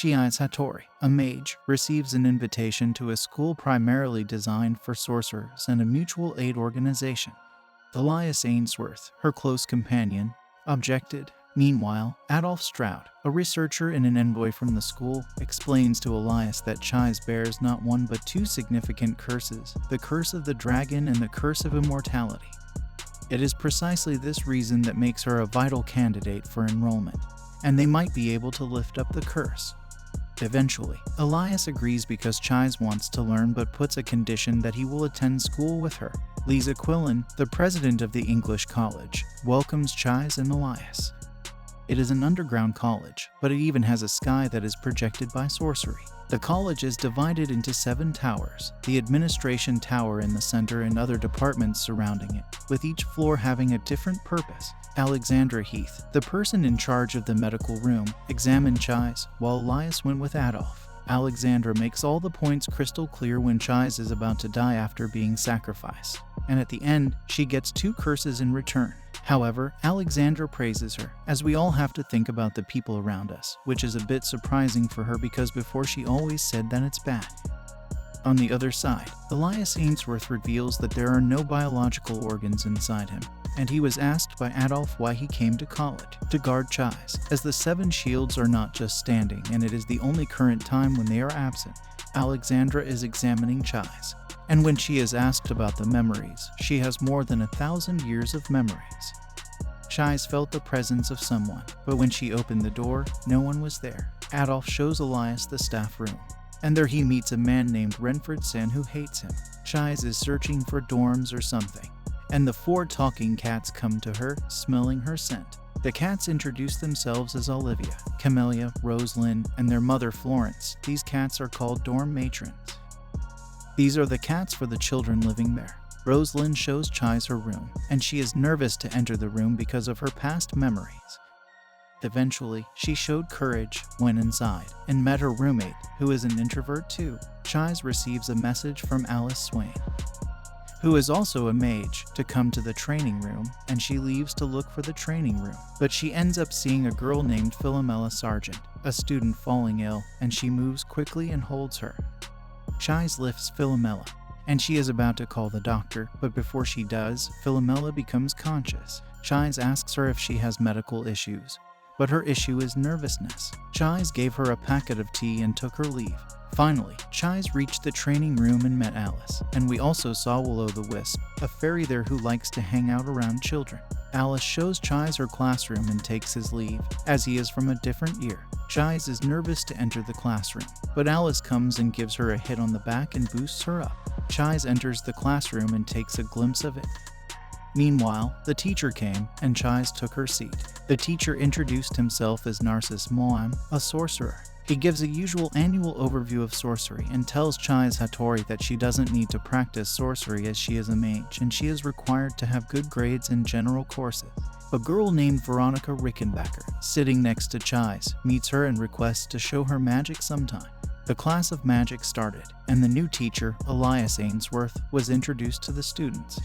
Shiai Satori, a mage, receives an invitation to a school primarily designed for sorcerers and a mutual aid organization. Elias Ainsworth, her close companion, objected. Meanwhile, Adolf Stroud, a researcher and an envoy from the school, explains to Elias that Chais bears not one but two significant curses, the curse of the dragon and the curse of immortality. It is precisely this reason that makes her a vital candidate for enrollment, and they might be able to lift up the curse. Eventually, Elias agrees because Chais wants to learn but puts a condition that he will attend school with her. Lisa Quillen, the president of the English College, welcomes Chais and Elias. It is an underground college, but it even has a sky that is projected by sorcery. The college is divided into 7 towers, the administration tower in the center and other departments surrounding it, with each floor having a different purpose. Alexandra Heath, the person in charge of the medical room, examined Chais, while Elias went with Adolf. Alexandra makes all the points crystal clear when Chais is about to die after being sacrificed, and at the end, she gets 2 curses in return. However, Alexandra praises her, as we all have to think about the people around us, which is a bit surprising for her because before she always said that it's bad. On the other side, Elias Ainsworth reveals that there are no biological organs inside him, and he was asked by Adolf why he came to college, to guard Chais, as the 7 shields are not just standing and it is the only current time when they are absent. Alexandra is examining Chais, and when she is asked about the memories, she has more than 1,000 years of memories. Chais felt the presence of someone, but when she opened the door, no one was there. Adolf shows Elias the staff room, and there he meets a man named Renford San who hates him. Chais is searching for dorms or something, and the 4 talking cats come to her, smelling her scent. The cats introduce themselves as Olivia, Camellia, Rosalind, and their mother Florence. These cats are called dorm matrons. These are the cats for the children living there. Rosalind shows Chais her room, and she is nervous to enter the room because of her past memories. Eventually, she showed courage, went inside, and met her roommate, who is an introvert too. Chais receives a message from Alice Swain, who is also a mage, to come to the training room, and she leaves to look for the training room. But she ends up seeing a girl named Philomela Sargent, a student falling ill, and she moves quickly and holds her. Chais lifts Philomela, and she is about to call the doctor, but before she does, Philomela becomes conscious. Chais asks her if she has medical issues, but her issue is nervousness. Chais gave her a packet of tea and took her leave. Finally, Chais reached the training room and met Alice, and we also saw Will-O-the-Wisp, a fairy there who likes to hang out around children. Alice shows Chais her classroom and takes his leave, as he is from a different year. Chais is nervous to enter the classroom, but Alice comes and gives her a hit on the back and boosts her up. Chais enters the classroom and takes a glimpse of it. Meanwhile, the teacher came, and Chais took her seat. The teacher introduced himself as Narcissus Moam, a sorcerer. He gives a usual annual overview of sorcery and tells Chais Hattori that she doesn't need to practice sorcery as she is a mage and she is required to have good grades in general courses. A girl named Veronica Rickenbacker, sitting next to Chais, meets her and requests to show her magic sometime. The class of magic started, and the new teacher, Elias Ainsworth, was introduced to the students.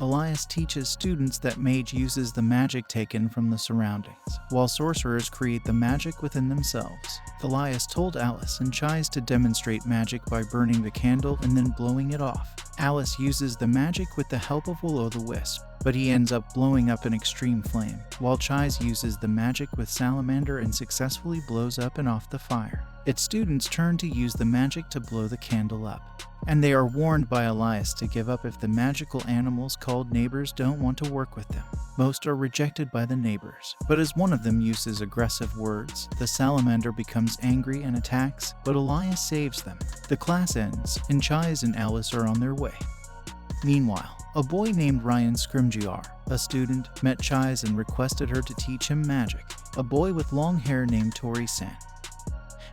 Elias teaches students that mage uses the magic taken from the surroundings, while sorcerers create the magic within themselves. Elias told Alice and Chais to demonstrate magic by burning the candle and then blowing it off. Alice uses the magic with the help of Will-O-the-Wisp, but he ends up blowing up an extreme flame, while Chais uses the magic with Salamander and successfully blows up and off the fire. Its students turn to use the magic to blow the candle up, and they are warned by Elias to give up if the magical animals called neighbors don't want to work with them. Most are rejected by the neighbors, but as one of them uses aggressive words, the salamander becomes angry and attacks, but Elias saves them. The class ends, and Chais and Alice are on their way. Meanwhile, a boy named Ryan Scrimgeour, a student, met Chais and requested her to teach him magic. A boy with long hair named Tori San,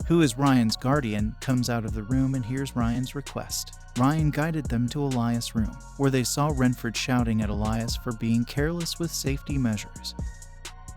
who is Ryan's guardian, comes out of the room and hears Ryan's request. Ryan guided them to Elias' room, where they saw Renford shouting at Elias for being careless with safety measures.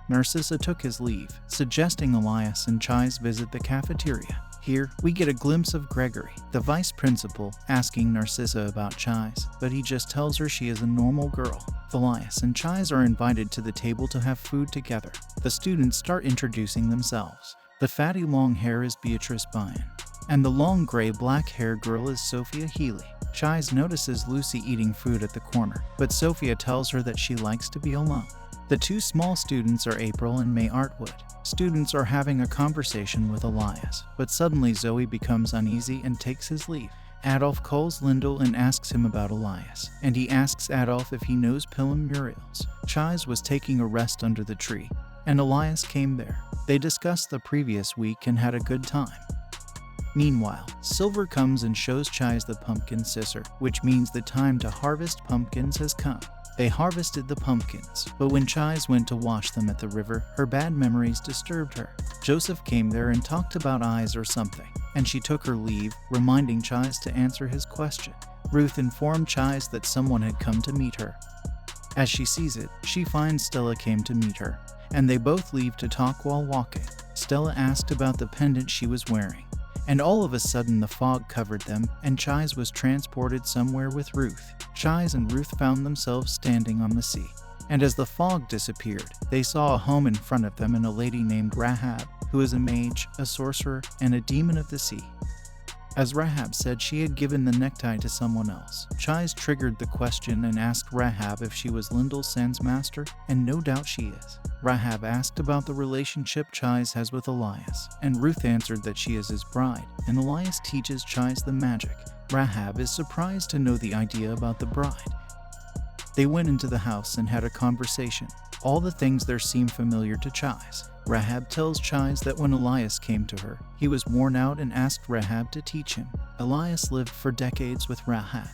Narcissa took his leave, suggesting Elias and Chais visit the cafeteria. Here, we get a glimpse of Gregory, the vice principal, asking Narcissa about Chais, but he just tells her she is a normal girl. Elias and Chais are invited to the table to have food together. The students start introducing themselves. The fatty long hair is Beatrice Byan, and the long gray-black-haired girl is Sophia Healy. Chais notices Lucy eating food at the corner, but Sophia tells her that she likes to be alone. The two small students are April and May Artwood. Students are having a conversation with Elias, but suddenly Zoe becomes uneasy and takes his leave. Adolf calls Lindell and asks him about Elias, and he asks Adolf if he knows Pilum Muriels. Chais was taking a rest under the tree, and Elias came there. They discussed the previous week and had a good time. Meanwhile, Silver comes and shows Chais the pumpkin scissor, which means the time to harvest pumpkins has come. They harvested the pumpkins, but when Chais went to wash them at the river, her bad memories disturbed her. Joseph came there and talked about eyes or something, and she took her leave, reminding Chais to answer his question. Ruth informed Chais that someone had come to meet her. As she sees it, she finds Stella came to meet her, and they both leave to talk while walking. Stella asked about the pendant she was wearing, and all of a sudden the fog covered them, and Chais was transported somewhere with Ruth. Chais and Ruth found themselves standing on the sea, and as the fog disappeared, they saw a home in front of them and a lady named Rahab, who is a mage, a sorcerer, and a demon of the sea. As Rahab said she had given the necktie to someone else, Chais triggered the question and asked Rahab if she was Lindell Sand's master, and no doubt she is. Rahab asked about the relationship Chais has with Elias, and Ruth answered that she is his bride, and Elias teaches Chais the magic. Rahab is surprised to know the idea about the bride. They went into the house and had a conversation. All the things there seem familiar to Chais. Rahab tells Chais that when Elias came to her, he was worn out and asked Rahab to teach him. Elias lived for decades with Rahab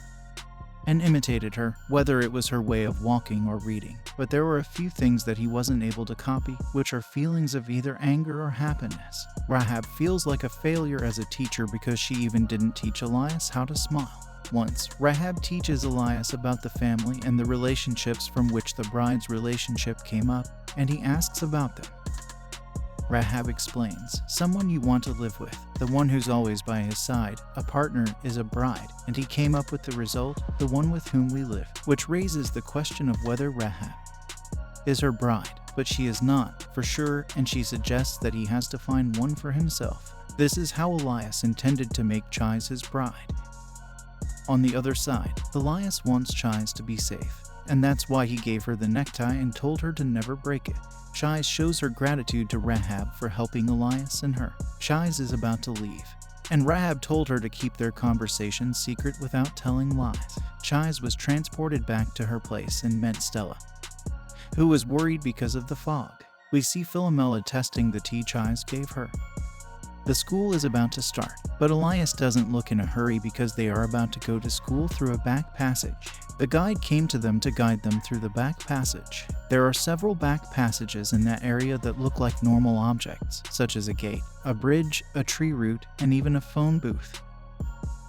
and imitated her, whether it was her way of walking or reading. But there were a few things that he wasn't able to copy, which are feelings of either anger or happiness. Rahab feels like a failure as a teacher because she even didn't teach Elias how to smile. Once, Rahab teaches Elias about the family and the relationships from which the bride's relationship came up, and he asks about them. Rahab explains, someone you want to live with, the one who's always by his side, a partner is a bride, and he came up with the result, the one with whom we live, which raises the question of whether Rahab is her bride, but she is not, for sure, and she suggests that he has to find one for himself. This is how Elias intended to make Chais his bride. On the other side, Elias wants Chais to be safe, and that's why he gave her the necktie and told her to never break it. Chais shows her gratitude to Rahab for helping Elias and her. Chais is about to leave, and Rahab told her to keep their conversation secret without telling lies. Chais was transported back to her place and met Stella, who was worried because of the fog. We see Philomela testing the tea Chais gave her. The school is about to start, but Elias doesn't look in a hurry because they are about to go to school through a back passage. The guide came to them to guide them through the back passage. There are several back passages in that area that look like normal objects, such as a gate, a bridge, a tree root, and even a phone booth.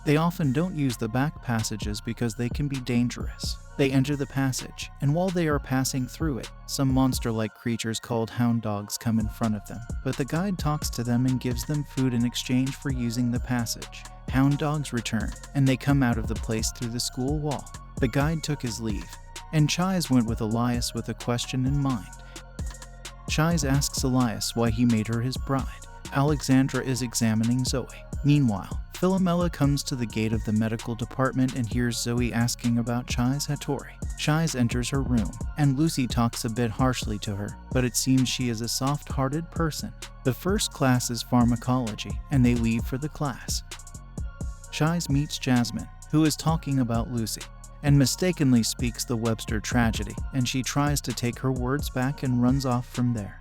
They often don't use the back passages because they can be dangerous. They enter the passage, and while they are passing through it, some monster-like creatures called hound dogs come in front of them, but the guide talks to them and gives them food in exchange for using the passage. Hound dogs return, and they come out of the place through the school wall. The guide took his leave, and Chais went with Elias with a question in mind. Chais asks Elias why he made her his bride. Alexandra is examining Zoe. Meanwhile, Philomela comes to the gate of the medical department and hears Zoe asking about Chais Hattori. Chais enters her room, and Lucy talks a bit harshly to her, but it seems she is a soft-hearted person. The first class is pharmacology, and they leave for the class. Chais meets Jasmine, who is talking about Lucy, and mistakenly speaks the Webster tragedy, and she tries to take her words back and runs off from there.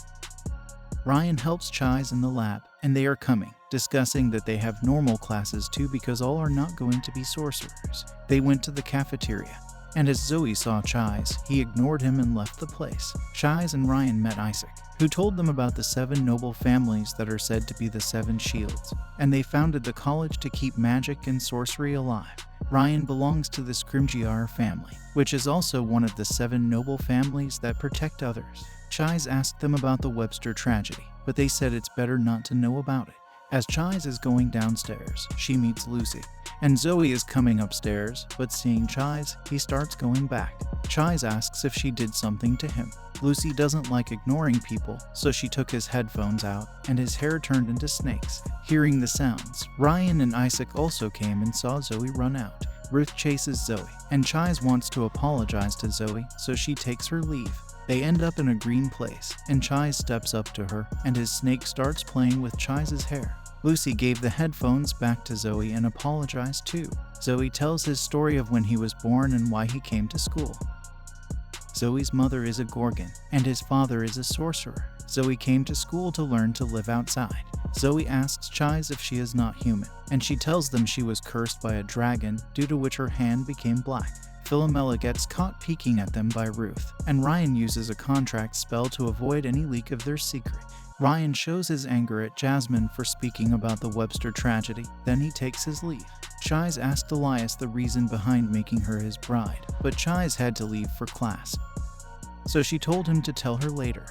Ryan helps Chais in the lab, and they are coming, discussing that they have normal classes too because all are not going to be sorcerers. They went to the cafeteria, and as Zoe saw Chais, he ignored him and left the place. Chais and Ryan met Isaac, who told them about the 7 noble families that are said to be the 7 shields, and they founded the college to keep magic and sorcery alive. Ryan belongs to the Scrimgeour family, which is also one of the 7 noble families that protect others. Chais asked them about the Webster tragedy, but they said it's better not to know about it. As Chais is going downstairs, she meets Lucy, and Zoe is coming upstairs, but seeing Chais, he starts going back. Chais asks if she did something to him. Lucy doesn't like ignoring people, so she took his headphones out, and his hair turned into snakes. Hearing the sounds, Ryan and Isaac also came and saw Zoe run out. Ruth chases Zoe, and Chise wants to apologize to Zoe, so she takes her leave. They end up in a green place, and Chise steps up to her, and his snake starts playing with Chise's hair. Lucy gave the headphones back to Zoe and apologized too. Zoe tells his story of when he was born and why he came to school. Zoe's mother is a Gorgon, and his father is a sorcerer. Zoe came to school to learn to live outside. Zoe asks Chise if she is not human, and she tells them she was cursed by a dragon, due to which her hand became black. Philomela gets caught peeking at them by Ruth, and Ryan uses a contract spell to avoid any leak of their secret. Ryan shows his anger at Jasmine for speaking about the Webster tragedy, then he takes his leave. Chise asked Elias the reason behind making her his bride, but Chise had to leave for class, so she told him to tell her later.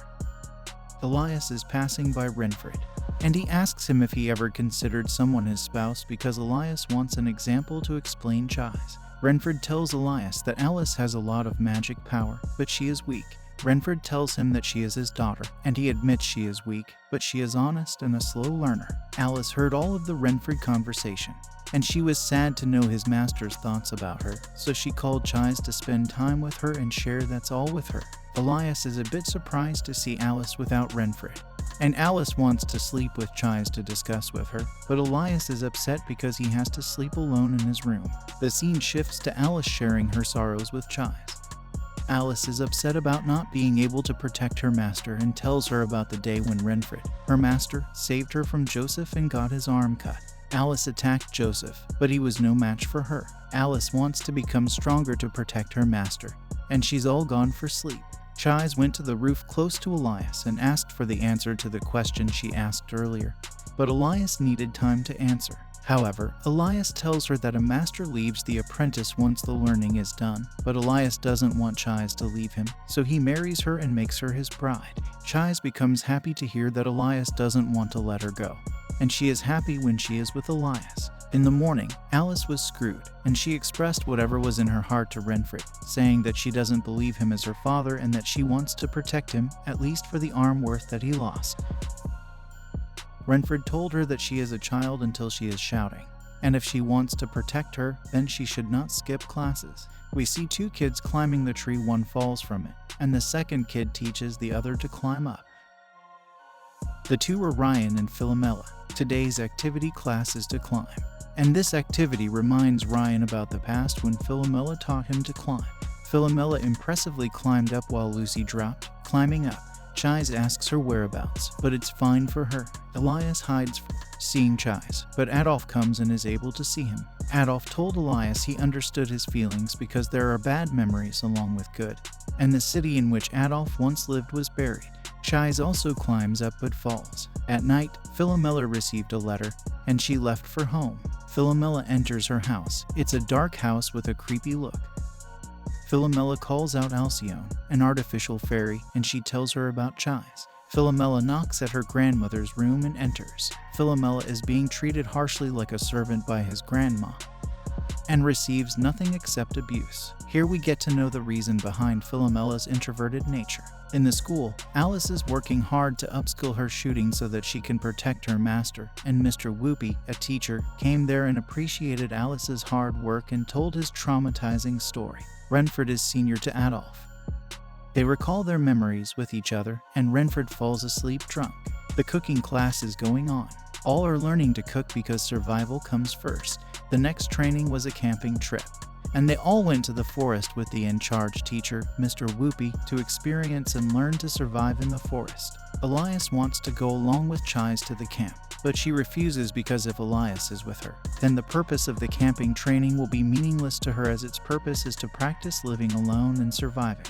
Elias is passing by Renfred, and he asks him if he ever considered someone his spouse because Elias wants an example to explain Chise. Renfred tells Elias that Alice has a lot of magic power, but she is weak. Renfred tells him that she is his daughter, and he admits she is weak, but she is honest and a slow learner. Alice heard all of the Renfred conversation, and she was sad to know his master's thoughts about her, so she called Chise to spend time with her and share that's all with her. Elias is a bit surprised to see Alice without Renfred, and Alice wants to sleep with Chise to discuss with her, but Elias is upset because he has to sleep alone in his room. The scene shifts to Alice sharing her sorrows with Chise. Alice is upset about not being able to protect her master and tells her about the day when Renfred, her master, saved her from Joseph and got his arm cut. Alice attacked Joseph, but he was no match for her. Alice wants to become stronger to protect her master, and she's all gone for sleep. Chise went to the roof close to Elias and asked for the answer to the question she asked earlier, but Elias needed time to answer. However, Elias tells her that a master leaves the apprentice once the learning is done, but Elias doesn't want Chise to leave him, so he marries her and makes her his bride. Chise becomes happy to hear that Elias doesn't want to let her go, and she is happy when she is with Elias. In the morning, Alice was screwed, and she expressed whatever was in her heart to Renfred, saying that she doesn't believe him as her father and that she wants to protect him, at least for the arm worth that he lost. Renfred told her that she is a child until she is shouting, and if she wants to protect her, then she should not skip classes. We see two kids climbing the tree, one falls from it, and the second kid teaches the other to climb up. The two are Ryan and Philomela. Today's activity class is to climb, and this activity reminds Ryan about the past when Philomela taught him to climb. Philomela impressively climbed up while Lucy dropped, climbing up. Chise asks her whereabouts, but it's fine for her. Elias hides seeing Chise, but Adolf comes and is able to see him. Adolf told Elias he understood his feelings because there are bad memories along with good, and the city in which Adolf once lived was buried. Chise also climbs up but falls. At night, Philomela received a letter, and she left for home. Philomela enters her house. It's a dark house with a creepy look. Philomela calls out Alcyone, an artificial fairy, and she tells her about Chise. Philomela knocks at her grandmother's room and enters. Philomela is being treated harshly like a servant by his grandma, and receives nothing except abuse. Here we get to know the reason behind Philomela's introverted nature. In the school, Alice is working hard to upskill her shooting so that she can protect her master, and Mr. Whoopi, a teacher, came there and appreciated Alice's hard work and told his traumatizing story. Renfred is senior to Adolf. They recall their memories with each other, and Renfred falls asleep drunk. The cooking class is going on. All are learning to cook because survival comes first. The next training was a camping trip, and they all went to the forest with the in-charge teacher, Mr. Whoopi, to experience and learn to survive in the forest. Elias wants to go along with Chise to the camp, but she refuses because if Elias is with her, then the purpose of the camping training will be meaningless to her as its purpose is to practice living alone and surviving.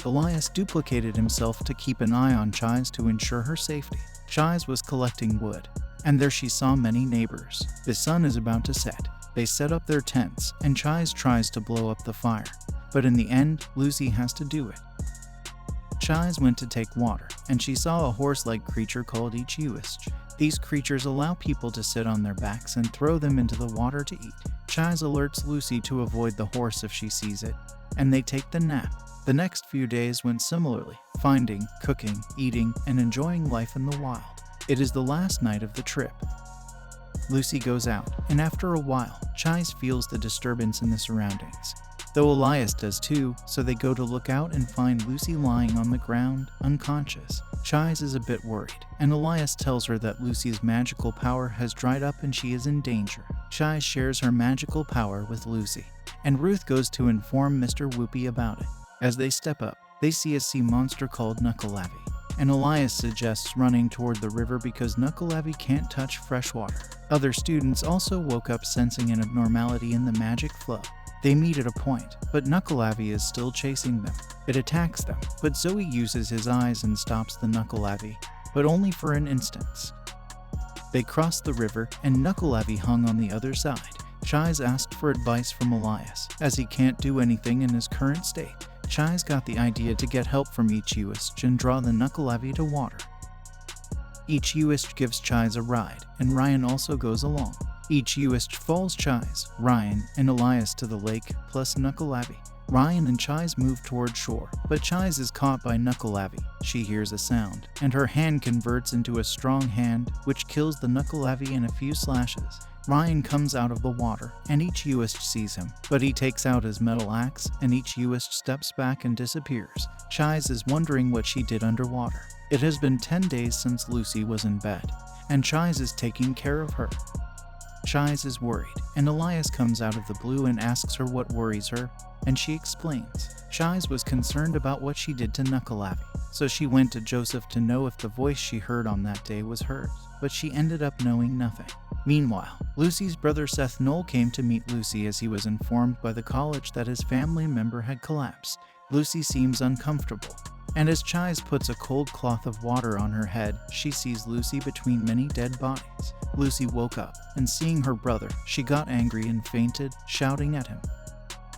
Elias duplicated himself to keep an eye on Chise to ensure her safety. Chise was collecting wood, and there she saw many neighbors. The sun is about to set. They set up their tents, and Chise tries to blow up the fire, but in the end, Lucy has to do it. Chise went to take water, and she saw a horse-like creature called Ichiwish. These creatures allow people to sit on their backs and throw them into the water to eat. Chise alerts Lucy to avoid the horse if she sees it, and they take the nap. The next few days went similarly, finding, cooking, eating, and enjoying life in the wild. It is the last night of the trip. Lucy goes out, and after a while, Chais feels the disturbance in the surroundings. Though Elias does too, so they go to look out and find Lucy lying on the ground, unconscious. Chais is a bit worried, and Elias tells her that Lucy's magical power has dried up and she is in danger. Chais shares her magical power with Lucy, and Ruth goes to inform Mr. Whoopi about it. As they step up, they see a sea monster called Knuckleavi, and Elias suggests running toward the river because Knuckleavi can't touch fresh water. Other students also woke up sensing an abnormality in the magic flow. They meet at a point, but Knuckleavi is still chasing them. It attacks them, but Zoe uses his eyes and stops the Knuckleavi, but only for an instant. They cross the river, and Knuckleavi hung on the other side. Chais asked for advice from Elias, as he can't do anything in his current state. Chais got the idea to get help from each Uist and draw the Knuckleavi to water. Each Uist gives Chais a ride, and Ryan also goes along. Each Uist follows Chais, Ryan, and Elias to the lake, plus Knuckleavi. Ryan and Chais move toward shore, but Chais is caught by Knuckleavi. She hears a sound, and her hand converts into a strong hand, which kills the Knuckleavi in a few slashes. Ryan comes out of the water, and each Uist sees him, but he takes out his metal axe, and each Uist steps back and disappears. Chais is wondering what she did underwater. It has been 10 days since Lucy was in bed, and Chais is taking care of her. Chais is worried, and Elias comes out of the blue and asks her what worries her, and she explains. Chais was concerned about what she did to Knuckleavi, so she went to Joseph to know if the voice she heard on that day was hers, but she ended up knowing nothing. Meanwhile, Lucy's brother Seth Knoll came to meet Lucy as he was informed by the college that his family member had collapsed. Lucy seems uncomfortable, and as Chais puts a cold cloth of water on her head, she sees Lucy between many dead bodies. Lucy woke up, and seeing her brother, she got angry and fainted, shouting at him.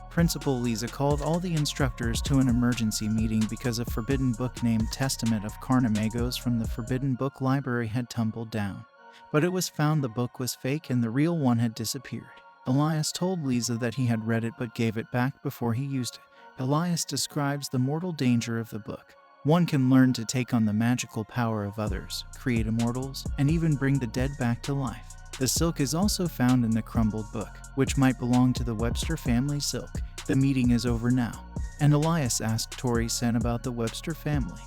Principal Lisa called all the instructors to an emergency meeting because a forbidden book named Testament of Carnamagos from the Forbidden Book Library had tumbled down. But it was found the book was fake and the real one had disappeared. Elias told Lisa that he had read it but gave it back before he used it. Elias describes the mortal danger of the book. One can learn to take on the magical power of others, create immortals, and even bring the dead back to life. The silk is also found in the crumbled book, which might belong to the Webster family silk. The meeting is over now, and Elias asked Tori Sen about the Webster family.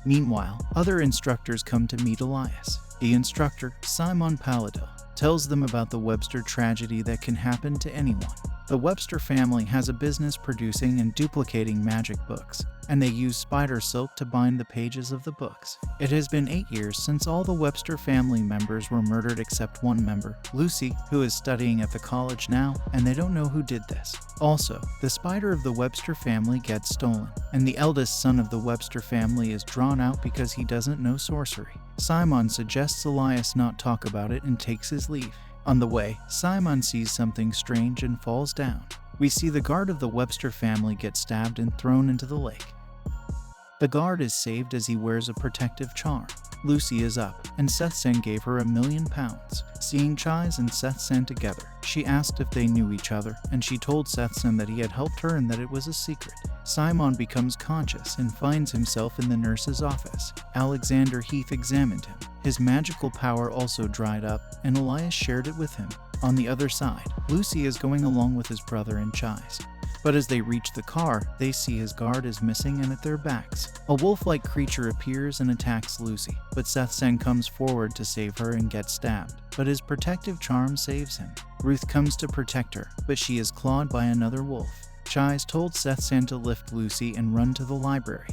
Meanwhile, other instructors come to meet Elias. The instructor, Simon Paladel, tells them about the Webster tragedy that can happen to anyone. The Webster family has a business producing and duplicating magic books, and they use spider silk to bind the pages of the books. It has been 8 years since all the Webster family members were murdered except one member, Lucy, who is studying at the college now, and they don't know who did this. Also, the spider of the Webster family gets stolen, and the eldest son of the Webster family is drawn out because he doesn't know sorcery. Simon suggests Elias not talk about it and takes his leave. On the way, Simon sees something strange and falls down. We see the guard of the Webster family get stabbed and thrown into the lake. The guard is saved as he wears a protective charm. Lucy is up, and Seth Sen gave her £1 million. Seeing Chais and Seth Sen together, she asked if they knew each other, and she told Seth Sen that he had helped her and that it was a secret. Simon becomes conscious and finds himself in the nurse's office. Alexander Heath examined him. His magical power also dried up, and Elias shared it with him. On the other side, Lucy is going along with his brother and Chais. But as they reach the car, they see his guard is missing and at their backs. A wolf-like creature appears and attacks Lucy, but Seth Sen comes forward to save her and gets stabbed, but his protective charm saves him. Ruth comes to protect her, but she is clawed by another wolf. Chais told Seth Sen to lift Lucy and run to the library.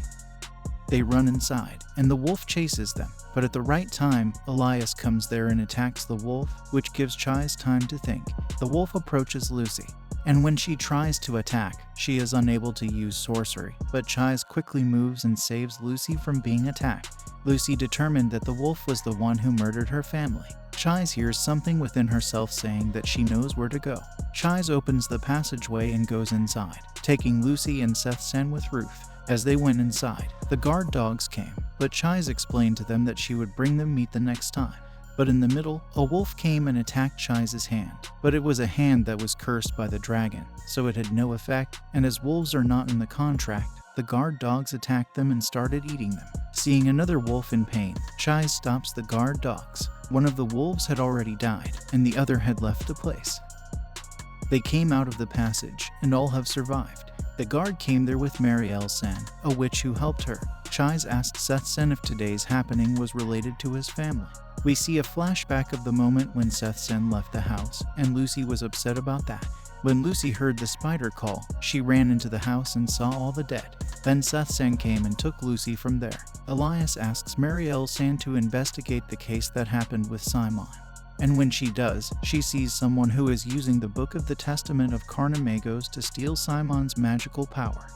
They run inside, and the wolf chases them, but at the right time, Elias comes there and attacks the wolf, which gives Chais time to think. The wolf approaches Lucy, and when she tries to attack, she is unable to use sorcery, but Chais quickly moves and saves Lucy from being attacked. Lucy determined that the wolf was the one who murdered her family. Chais hears something within herself saying that she knows where to go. Chais opens the passageway and goes inside, taking Lucy and Seth Sen with Ruth. As they went inside, the guard dogs came, but Chais explained to them that she would bring them meat the next time. But in the middle, a wolf came and attacked Chai's hand. But it was a hand that was cursed by the dragon, so it had no effect, and as wolves are not in the contract, the guard dogs attacked them and started eating them. Seeing another wolf in pain, Chai stops the guard dogs. One of the wolves had already died, and the other had left the place. They came out of the passage, and all have survived. The guard came there with Marielle-san, a witch who helped her. Chais asked Seth-sen if today's happening was related to his family. We see a flashback of the moment when Seth-sen left the house, and Lucy was upset about that. When Lucy heard the spider call, she ran into the house and saw all the dead. Then Seth-sen came and took Lucy from there. Elias asks Marielle-san to investigate the case that happened with Simon. And when she does, she sees someone who is using the Book of the Testament of Carnamagos to steal Simon's magical power.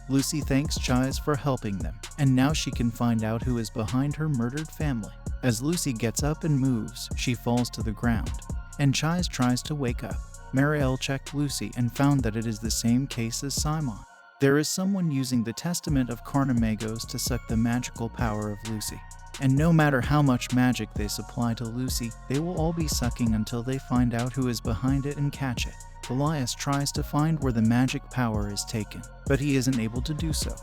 Lucy thanks Chais for helping them, and now she can find out who is behind her murdered family. As Lucy gets up and moves, she falls to the ground, and Chais tries to wake up. Marielle checked Lucy and found that it is the same case as Simon. There is someone using the Testament of Carnamagos to suck the magical power of Lucy. And no matter how much magic they supply to Lucy, they will all be sucking until they find out who is behind it and catch it. Elias tries to find where the magic power is taken, but he isn't able to do so.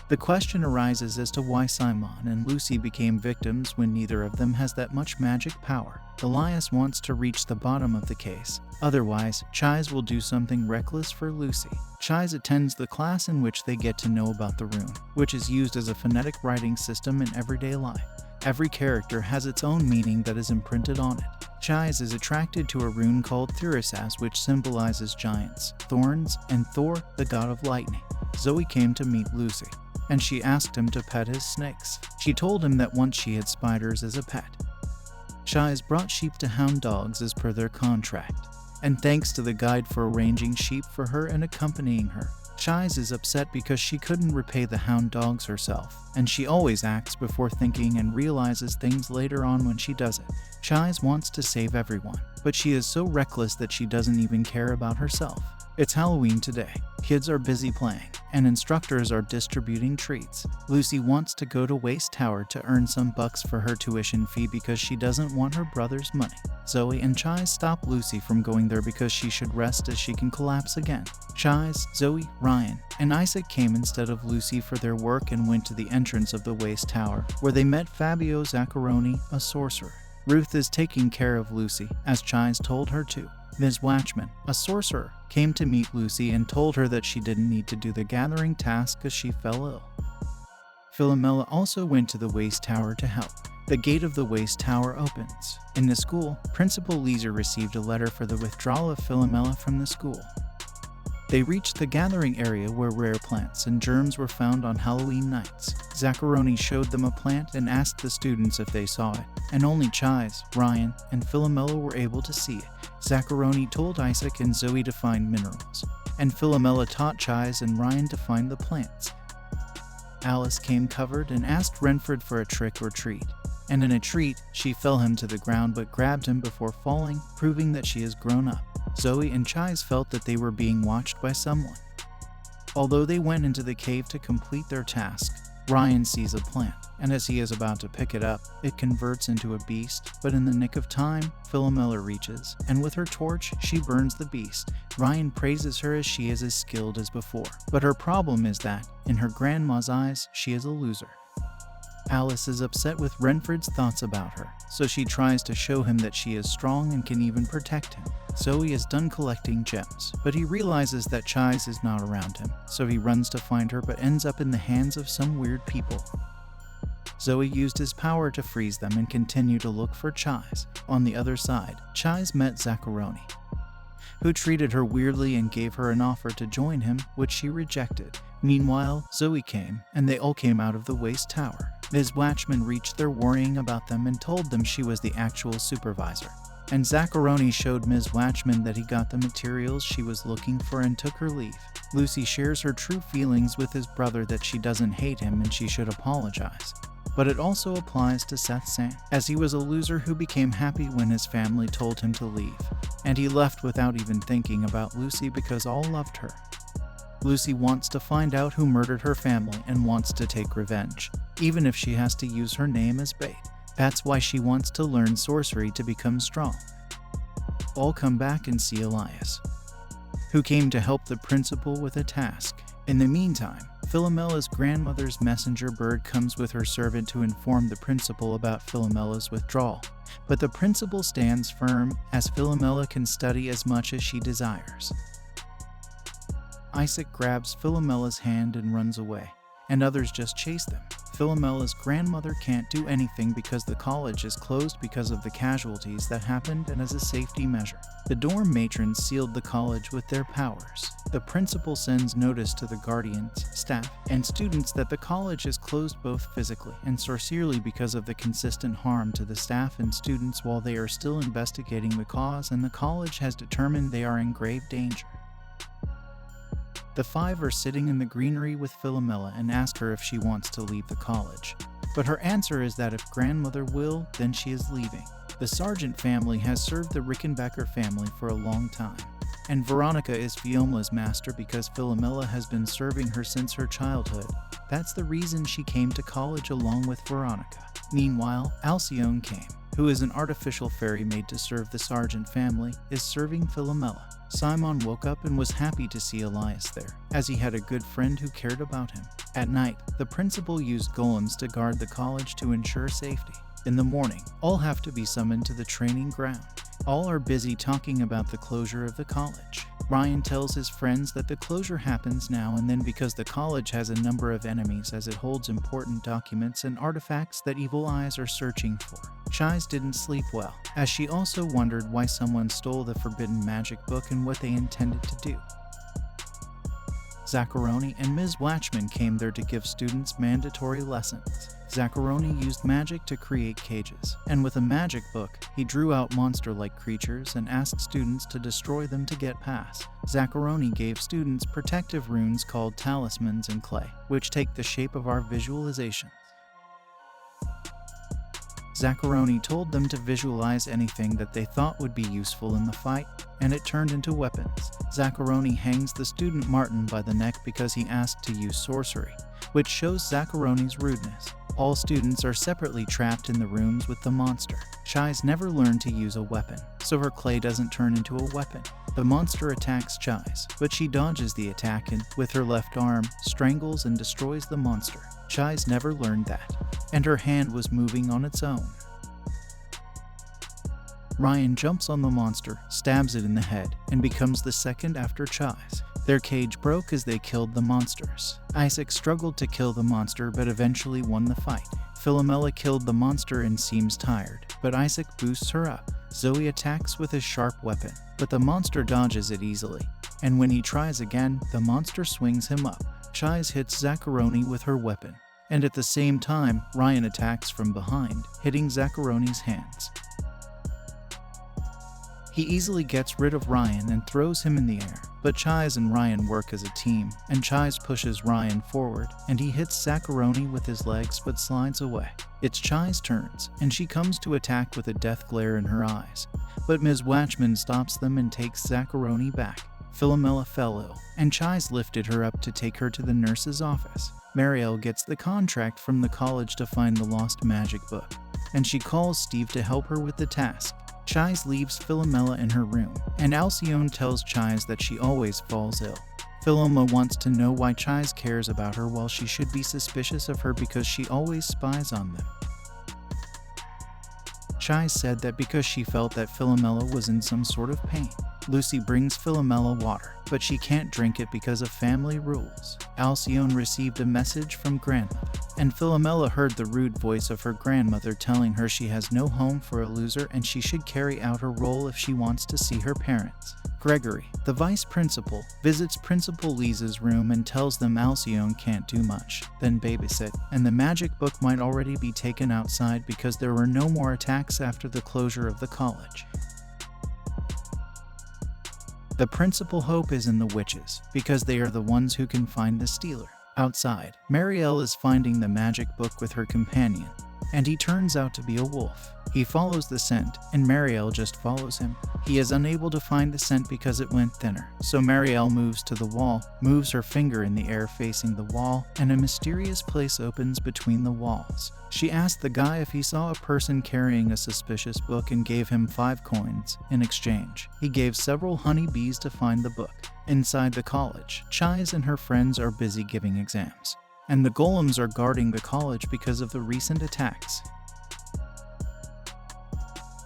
The question arises as to why Simon and Lucy became victims when neither of them has that much magic power. Elias wants to reach the bottom of the case. Otherwise, Chais will do something reckless for Lucy. Chais attends the class in which they get to know about the rune, which is used as a phonetic writing system in everyday life. Every character has its own meaning that is imprinted on it. Chais is attracted to a rune called Thurisas, which symbolizes giants, thorns, and Thor, the god of lightning. Zoe came to meet Lucy, and she asked him to pet his snakes. She told him that once she had spiders as a pet. Chais brought sheep to hound dogs as per their contract, and thanks to the guide for arranging sheep for her and accompanying her. Chais is upset because she couldn't repay the hound dogs herself, and she always acts before thinking and realizes things later on when she does it. Chais wants to save everyone, but she is so reckless that she doesn't even care about herself. It's Halloween today. Kids are busy playing, and instructors are distributing treats. Lucy wants to go to Waste Tower to earn some bucks for her tuition fee because she doesn't want her brother's money. Zoe and Chais stop Lucy from going there because she should rest as she can collapse again. Chais, Zoe, Ryan, and Isaac came instead of Lucy for their work and went to the entrance of the Waste Tower, where they met Fabio Zaccaroni, a sorcerer. Ruth is taking care of Lucy, as Chais told her to. Ms. Watchman, a sorcerer, came to meet Lucy and told her that she didn't need to do the gathering task as she fell ill. Philomela also went to the Waste Tower to help. The gate of the Waste Tower opens. In the school, Principal Leeser received a letter for the withdrawal of Philomela from the school. They reached the gathering area where rare plants and germs were found on Halloween nights. Zaccaroni showed them a plant and asked the students if they saw it, and only Chais, Ryan, and Philomela were able to see it. Zaccaroni told Isaac and Zoe to find minerals, and Philomela taught Chais and Ryan to find the plants. Alice came covered and asked Renford for a trick or treat, and in a treat, she fell him to the ground but grabbed him before falling, proving that she has grown up. Zoe and Chais felt that they were being watched by someone. Although they went into the cave to complete their task, Ryan sees a plant, and as he is about to pick it up, it converts into a beast, but in the nick of time, Philomela reaches, and with her torch, she burns the beast. Ryan praises her as she is as skilled as before, but her problem is that, in her grandma's eyes, she is a loser. Alice is upset with Renford's thoughts about her, so she tries to show him that she is strong and can even protect him. Zoe is done collecting gems, but he realizes that Chais is not around him, so he runs to find her but ends up in the hands of some weird people. Zoe used his power to freeze them and continue to look for Chais. On the other side, Chais met Zaccaroni, who treated her weirdly and gave her an offer to join him, which she rejected. Meanwhile, Zoe came, and they all came out of the Waste Tower. Ms. Watchman reached there worrying about them and told them she was the actual supervisor. And Zaccaroni showed Ms. Watchman that he got the materials she was looking for and took her leave. Lucy shares her true feelings with his brother that she doesn't hate him and she should apologize. But it also applies to Seth-san, as he was a loser who became happy when his family told him to leave. And he left without even thinking about Lucy because all loved her. Lucy wants to find out who murdered her family and wants to take revenge, even if she has to use her name as bait. That's why she wants to learn sorcery to become strong. All come back and see Elias, who came to help the principal with a task. In the meantime, Philomella's grandmother's messenger bird comes with her servant to inform the principal about Philomella's withdrawal. But the principal stands firm, as Philomela can study as much as she desires. Isaac grabs Philomela's hand and runs away, and others just chase them. Philomela's grandmother can't do anything because the college is closed because of the casualties that happened, and as a safety measure, the dorm matrons sealed the college with their powers. The principal sends notice to the guardians, staff, and students that the college is closed both physically and sorcerily because of the consistent harm to the staff and students while they are still investigating the cause, and the college has determined they are in grave danger. The five are sitting in the greenery with Philomela and ask her if she wants to leave the college. But her answer is that if grandmother will, then she is leaving. The Sargent family has served the Rickenbacker family for a long time, and Veronica is Fiomela's master because Philomela has been serving her since her childhood. That's the reason she came to college along with Veronica. Meanwhile, Alcyone came, who is an artificial fairy made to serve the Sargent family, is serving Philomela. Simon woke up and was happy to see Elias there, as he had a good friend who cared about him. At night, the principal used golems to guard the college to ensure safety. In the morning, all have to be summoned to the training ground. All are busy talking about the closure of the college. Ryan tells his friends that the closure happens now and then because the college has a number of enemies as it holds important documents and artifacts that evil eyes are searching for. Chais didn't sleep well, as she also wondered why someone stole the forbidden magic book and what they intended to do. Zacharoni and Ms. Watchman came there to give students mandatory lessons. Zacharoni used magic to create cages, and with a magic book, he drew out monster-like creatures and asked students to destroy them to get past. Zacharoni gave students protective runes called talismans in clay, which take the shape of our visualizations. Zacharoni told them to visualize anything that they thought would be useful in the fight, and it turned into weapons. Zacharoni hangs the student Martin by the neck because he asked to use sorcery, which shows Zacharoni's rudeness. All students are separately trapped in the rooms with the monster. Chais never learned to use a weapon, so her clay doesn't turn into a weapon. The monster attacks Chais, but she dodges the attack and, with her left arm, strangles and destroys the monster. Chais never learned that, and her hand was moving on its own. Ryan jumps on the monster, stabs it in the head, and becomes the second after Chais. Their cage broke as they killed the monsters. Isaac struggled to kill the monster but eventually won the fight. Philomela killed the monster and seems tired, but Isaac boosts her up. Zoe attacks with his sharp weapon, but the monster dodges it easily. And when he tries again, the monster swings him up. Chais hits Zacharoni with her weapon, and at the same time, Ryan attacks from behind, hitting Zacharoni's hands. He easily gets rid of Ryan and throws him in the air, but Chais and Ryan work as a team, and Chais pushes Ryan forward, and he hits Zacharoni with his legs but slides away. It's Chais' turns, and she comes to attack with a death glare in her eyes, but Ms. Watchman stops them and takes Zacharoni back. Philomela fell ill, and Chais lifted her up to take her to the nurse's office. Marielle gets the contract from the college to find the lost magic book, and she calls Steve to help her with the task. Chais leaves Philomela in her room, and Alcyone tells Chais that she always falls ill. Philomela wants to know why Chais cares about her while she should be suspicious of her because she always spies on them. Chais said that because she felt that Philomela was in some sort of pain. Lucy brings Philomela water, but she can't drink it because of family rules. Alcyone received a message from grandmother, and Philomela heard the rude voice of her grandmother telling her she has no home for a loser and she should carry out her role if she wants to see her parents. Gregory, the vice principal, visits Principal Lisa's room and tells them Alcyone can't do much, then babysit, and the magic book might already be taken outside because there were no more attacks after the closure of the college. The principal hope is in the witches, because they are the ones who can find the stealer. Outside, Marielle is finding the magic book with her companion, and he turns out to be a wolf. He follows the scent, and Marielle just follows him. He is unable to find the scent because it went thinner, so Marielle moves to the wall, moves her finger in the air facing the wall, and a mysterious place opens between the walls. She asked the guy if he saw a person carrying a suspicious book and gave him 5 coins. In exchange, he gave several honeybees to find the book. Inside the college, Chais and her friends are busy giving exams, and the golems are guarding the college because of the recent attacks.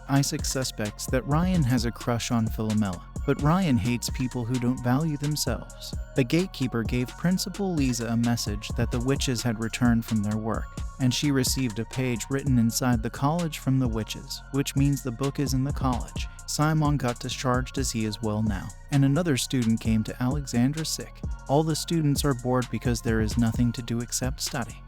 Isaac suspects that Ryan has a crush on Philomela, but Ryan hates people who don't value themselves. The gatekeeper gave Principal Lisa a message that the witches had returned from their work, and she received a page written inside the college from the witches, which means the book is in the college. Simon got discharged as he is well now, and another student came to Alexandra sick. All the students are bored because there is nothing to do except study.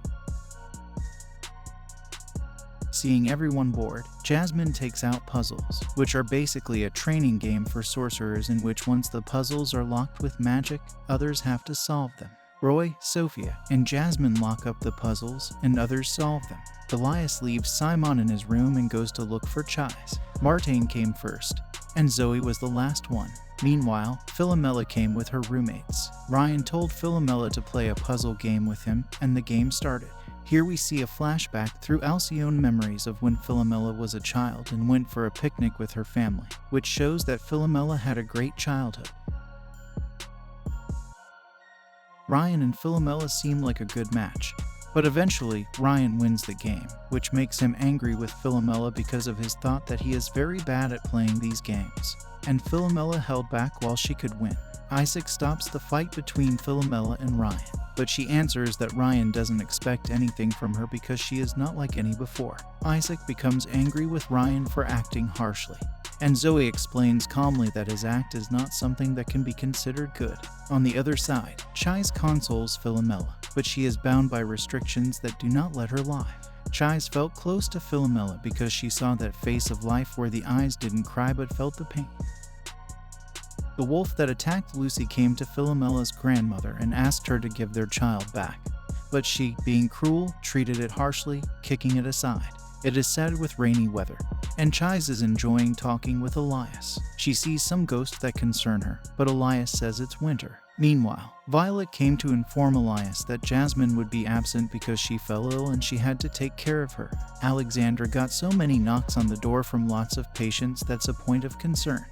Seeing everyone bored, Jasmine takes out puzzles, which are basically a training game for sorcerers in which once the puzzles are locked with magic, others have to solve them. Roy, Sophia, and Jasmine lock up the puzzles, and others solve them. Elias leaves Simon in his room and goes to look for Chais. Martine came first, and Zoe was the last one. Meanwhile, Philomela came with her roommates. Ryan told Philomela to play a puzzle game with him, and the game started. Here we see a flashback through Alcyone memories of when Philomela was a child and went for a picnic with her family, which shows that Philomela had a great childhood. Ryan and Philomela seem like a good match, but eventually Ryan wins the game, which makes him angry with Philomela because of his thought that he is very bad at playing these games, and Philomela held back while she could win. Isaac stops the fight between Philomela and Ryan, but she answers that Ryan doesn't expect anything from her because she is not like any before. Isaac becomes angry with Ryan for acting harshly, and Zoe explains calmly that his act is not something that can be considered good. On the other side, Chais consoles Philomela, but she is bound by restrictions that do not let her lie. Chais felt close to Philomela because she saw that face of life where the eyes didn't cry but felt the pain. The wolf that attacked Lucy came to Philomela's grandmother and asked her to give their child back, but she, being cruel, treated it harshly, kicking it aside. It is sad with rainy weather, and Chais is enjoying talking with Elias. She sees some ghosts that concern her, but Elias says it's winter. Meanwhile, Violet came to inform Elias that Jasmine would be absent because she fell ill and she had to take care of her. Alexandra got so many knocks on the door from lots of patients that's a point of concern.